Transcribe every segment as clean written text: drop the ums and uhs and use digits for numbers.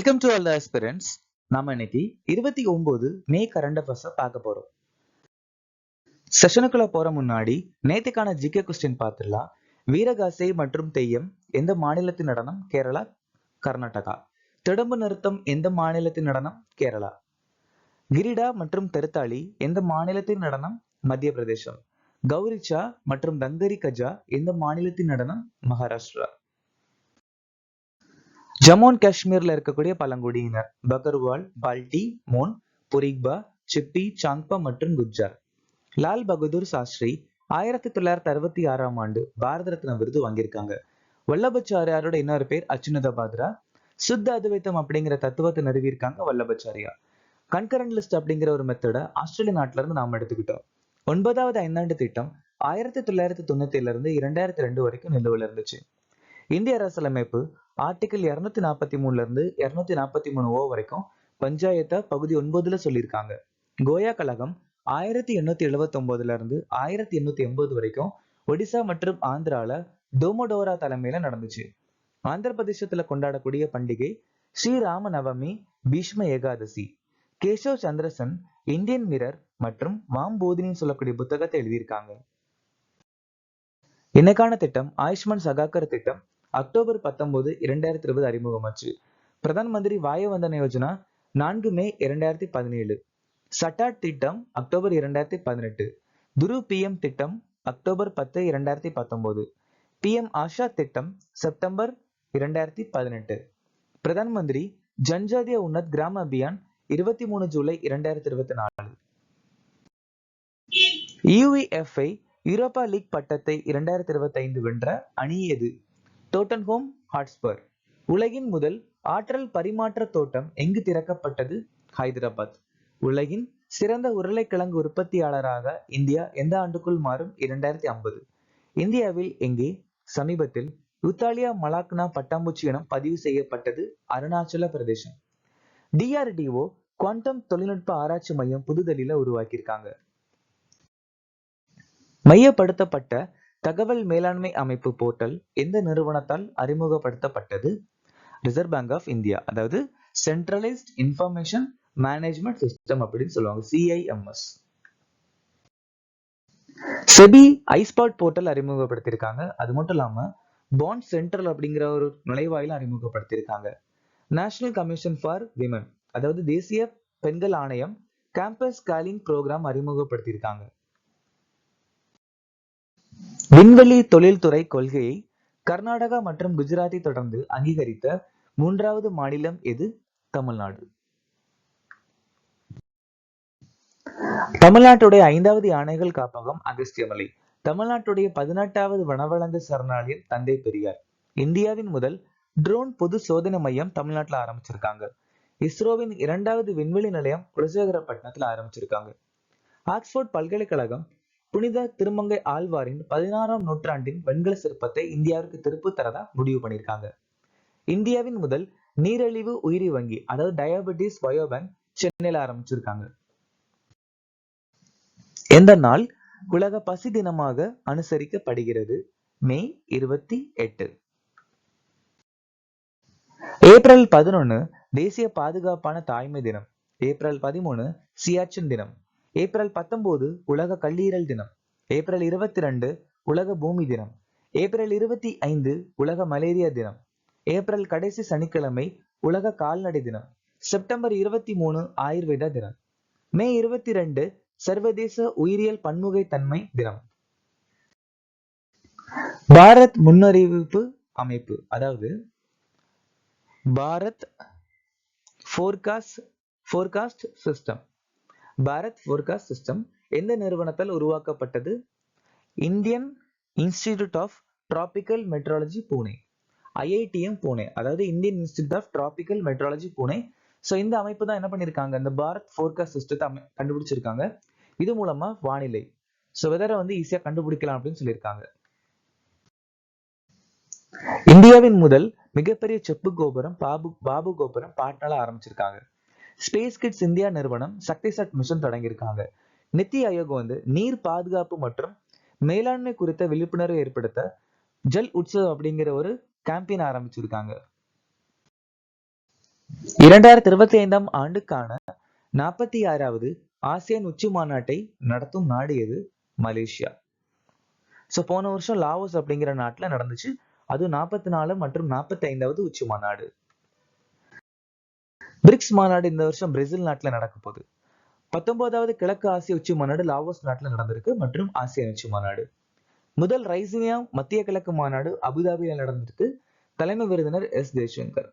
Welcome to all the aspirants. நாம இன்னைக்கு 29 மே current affairs பார்க்க போறோம். செஷனுக்குள்ள போற முன்னாடி நேத்துக்கான ஜிகே கொஸ்டின் பார்த்துடலாம். வீரகாசை மற்றும் தெய்யம் எந்த மாநிலத்தின் நடனம்? கேரளா, கர்நாடகா. திடம்பு நிறுத்தம் எந்த மாநிலத்தின் நடனம்? கேரளா. கிரிடா மற்றும் தெருத்தாளி எந்த மாநிலத்தின் நடனம்? மத்திய பிரதேசம். கௌரிச்சா மற்றும் தங்கரி கஜா எந்த மாநிலத்தின் நடனம்? மகாராஷ்டிரா. ஜம்மு அண்ட் காஷ்மீர்ல இருக்கக்கூடிய பழங்குடியினர் பகர்வால், பால்டி, மோன், புரிக்பா, சிப்பி, சாங்பா மற்றும் குஜ்ஜார். லால் பகதூர் சாஸ்திரி 1966ஆம் ஆண்டு பாரத ரத்னா விருது வாங்கியிருக்காங்க. வல்லபாச்சாரியாரோட இன்னொரு பேர் அச்சுனத பாத்ரா. சுத்த அத்வைத்தம் அப்படிங்கிற தத்துவத்தை நிறுவியிருக்காங்க வல்லபாச்சாரியா. கன்கரண்ட் லிஸ்ட் அப்படிங்கிற ஒரு மெத்தட ஆஸ்திரேலிய நாட்டுல இருந்து நாம எடுத்துக்கிட்டோம். 9வது ஐந்தாண்டு திட்டம் 1997 இருந்து 2002 வரைக்கும் நிலுவையில் இருந்துச்சு. இந்திய அரசியலமைப்பு ஆர்டிகிள் 243 இருந்து 243 வரைக்கும் பஞ்சாயத்தை பகுதி 9ல சொல்லியிருக்காங்க. கோயா கழகம் 1879 இருந்து 1880 வரைக்கும் ஒடிசா மற்றும் ஆந்திரால டோமோடோரா தலைமையில நடந்துச்சு. ஆந்திர பிரதேசத்துல கொண்டாடக்கூடிய பண்டிகை ஸ்ரீராம நவமி, பீஷ்ம ஏகாதசி. கேசவ் சந்திரசன் இந்தியன் மிரர் மற்றும் வாம்போதினின்னு சொல்லக்கூடிய புத்தகத்தை எழுதியிருக்காங்க. இன்னைக்கான திட்டம் ஆயுஷ்மான் சகாக்கர் திட்டம் அக்டோபர் 19, 2020 அறிமுகமாச்சு. பிரதான் மந்திரி வாயு வந்தன யோஜனா 4 மே 2017. சட்டாட் திட்டம் அக்டோபர் 2018. துரு பிஎம் திட்டம் அக்டோபர் 10, 2019. பிஎம் ஆஷா திட்டம் செப்டம்பர் 2018. பிரதான் மந்திரி ஜன்ஜாதிய உன்னத் கிராம அபியான் 23 ஜூலை 2024. யுஇஎஃப்ஐ யூரோப்பா லீக் பட்டத்தை 2025 வென்ற அணி எது? டோட்டன்ஹோம் ஹாட்ஸ்பர். உலகின் முதல் ஆற்றல் பரிமாற்ற தோட்டம் எங்கு திறக்கப்பட்டது? ஹைதராபாத். உலகின் சிறந்த உருளைக்கிழங்கு உற்பத்தியாளராக இந்தியா எந்த ஆண்டுக்குள் மாறும்? 2050. இந்தியாவில் எங்கே சமீபத்தில் யுத்தாலியா மலாக்னா பட்டாம்பூச்சி இனம் பதிவு செய்யப்பட்டது? அருணாச்சல பிரதேசம். டிஆர்டிஓ குவாண்டம் தொழில்நுட்ப ஆராய்ச்சி மையம் புதுதில்லியில உருவாக்கியிருக்காங்க. மையப்படுத்தப்பட்ட தகவல் மேலாண்மை அமைப்பு போர்ட்டல் எந்த நிறுவனத்தால் அறிமுகப்படுத்தப்பட்டது? ரிசர்வ் பேங்க் ஆஃப் இந்தியா, அதாவது சென்ட்ரலைஸ்ட் இன்ஃபர்மேஷன் மேனேஜ்மெண்ட் சிஸ்டம் அப்படின்னு சொல்லுவாங்க, சிஐஎம்எஸ். SEBI ஐஸ்பாட் portal அறிமுகப்படுத்தியிருக்காங்க. அது மட்டும் இல்லாம பாண்ட் சென்ட்ரல் அப்படிங்கிற ஒரு நுழைவாயில அறிமுகப்படுத்தியிருக்காங்க. நேஷனல் கமிஷன் ஃபார் விமன், அதாவது தேசிய பெண்கள் ஆணையம் கேம்பஸ் காலிங் ப்ரோக்ராம் அறிமுகப்படுத்தியிருக்காங்க. விண்வெளி தொழில்துறை கொள்கையை கர்நாடகா மற்றும் குஜராத்தை தொடர்ந்து அங்கீகரித்த 3வது மாநிலம் எது? தமிழ்நாடு. தமிழ்நாட்டுடைய 5வது யானைகள் காப்பகம் அகஸ்தியமலை. தமிழ்நாட்டுடைய 18வது வனவளங்க சரணாலயம் தந்தை பெரியார். இந்தியாவின் முதல் ட்ரோன் பொது சோதனை மையம் தமிழ்நாட்டுல ஆரம்பிச்சிருக்காங்க. இஸ்ரோவின் 2வது விண்வெளி நிலையம் குலசேகரப்பட்டினத்துல ஆரம்பிச்சிருக்காங்க. ஆக்ஸ்போர்ட் பல்கலைக்கழகம் புனித திருமங்கை ஆழ்வாரின் 16ஆம் நூற்றாண்டின் வெண்கல சிற்பத்தை இந்தியாவிற்கு திருப்பி தரதா முடிவு பண்ணியிருக்காங்க. இந்தியாவின் முதல் நீரிழிவு உயிரி வங்கி, அதாவது டயபெட்டிஸ் பயோபேங்க் சென்னையில ஆரம்பிச்சிருக்காங்க. எந்த நாள் உலக பசி தினமாக அனுசரிக்கப்படுகிறது? மே 28. ஏப்ரல் 11 தேசிய பாதுகாப்பான தாய்மை தினம். ஏப்ரல் 13 சியாச்சின் தினம். ஏப்ரல் 19 உலக கல்லீரல் தினம். ஏப்ரல் 22 உலக பூமி தினம். ஏப்ரல் 25 உலக மலேரியா தினம். ஏப்ரல் கடைசி சனிக்கிழமை உலக கால்நடை தினம். செப்டம்பர் 23 ஆயுர்வேதா தினம். மே 22 சர்வதேச உயிரியல் பன்முகைத்தன்மை தினம். பாரத் முன்னறிவிப்பு அமைப்பு, அதாவது Bharat forecast system. Bharat forecast system எந்த நிறுவனத்தால் உருவாக்கப்பட்டது? Indian institute of tropical meteorology Pune, IITM Pune, அதாவது Indian institute of tropical meteorology Pune. So இந்த அமைப்பு தான் என்ன பண்ணியிருக்காங்க? இந்த பாரத் ஃபோர்காஸ்ட் சிஸ்டத்தை கண்டுபிடிச்சிருக்காங்க. இது மூலமா வானிலை வெதரை ஈஸியா கண்டுபிடிக்கலாம் அப்படின்னு சொல்லியிருக்காங்க. இந்தியாவின் முதல் மிகப்பெரிய செப்பு கோபுரம் பாபு கோபுரம் பாட்னால ஆரம்பிச்சிருக்காங்க. ஸ்பேஸ் கிட்ஸ் இந்தியா நிறுவனம் சக்தி சட் மிஷன் தொடங்கியிருக்காங்க. நித்தி ஆயோக் நீர் பாதுகாப்பு மற்றும் மேலாண்மை குறித்த விழிப்புணர்வு ஏற்படுத்த ஜல் உற்சவ் அப்படிங்கிற ஒரு கேம்பெயின் ஆரம்பிச்சிருக்காங்க. 2025ஆம் ஆண்டுக்கான 46வது ஆசியான் உச்சி மாநாட்டை நடத்தும் நாடு எது? மலேசியா. சோ போன வருஷம் லாவோஸ் அப்படிங்கிற நாட்டுல நடந்துச்சு. அது 44 மற்றும் 45வது உச்சி மாநாடு. பிரிக்ஸ் மாநாடு இந்த வருஷம் பிரேசில் நாட்டுல நடக்க போகுது. 19வது கிழக்கு ஆசிய உச்சி மாநாடு லாவோஸ் நாட்டுல நடந்திருக்கு மற்றும் ஆசியான் உச்சி மாநாடு. முதல் ரைசினியா மத்திய கிழக்கு மாநாடு அபுதாபியில் நடந்திருக்கு. தலைமை விருந்தினர் எஸ் ஜெய்சங்கர்.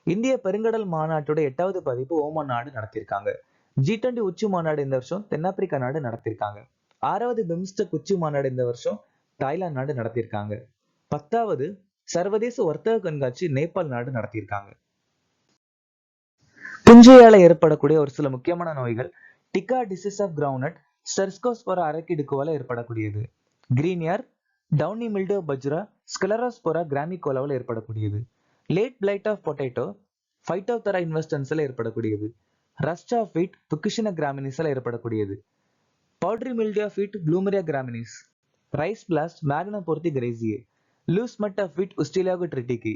இந்திய பெருங்கடல் மாநாட்டோட 8வது பதிப்பு ஓமான் நாடு நடத்தியிருக்காங்க. G20 உச்சி மாநாடு இந்த வருஷம் தென்னாப்பிரிக்கா நாடு நடத்தியிருக்காங்க. 6வது பிம்ஸ்டெக் உச்சி மாநாடு இந்த வருஷம் தாய்லாந்து நாடு நடத்தியிருக்காங்க. 10வது சர்வதேச வர்த்தக கண்காட்சி நேபாள் நாடு நடத்தியிருக்காங்க. புஞ்சையால ஏற்படக்கூடிய ஒரு சில முக்கியமான நோய்கள் tikka disease of groundnut, Cercospora அரக்கிடுக்குவால ஏற்படக்கூடியது. Green ear, downy mildew bajra, Sclerospora கிராமிகோலாவால் ஏற்படக்கூடியது. Late blight of potato, Phytophthora இன்வெஸ்டன்ஸ்ல ஏற்படக்கூடியது. ரஸ்ட் ஆஃப் வீட், புக்கிஷின கிராமினிஸ்ல ஏற்படக்கூடியது. Powdery mildew of wheat, Blumeria கிராமினிஸ். Rice blast, மேக்னா போர்த்தி கிரேசியே. Loose smut of wheat, Ustilago tritici.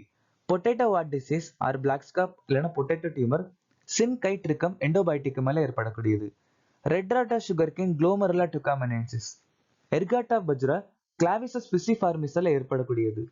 Potato wart disease or black scab இல்லைன்னா potato tumour, Synchytrium எண்டோபைட்டிக்கு மேல ஏற்படக்கூடியது. Red rot of sugar cane, Glomerella tucumanensis. Ergot of bajra, Claviceps பிசிஃபார்மிஸ்ல ஏற்படக்கூடியது.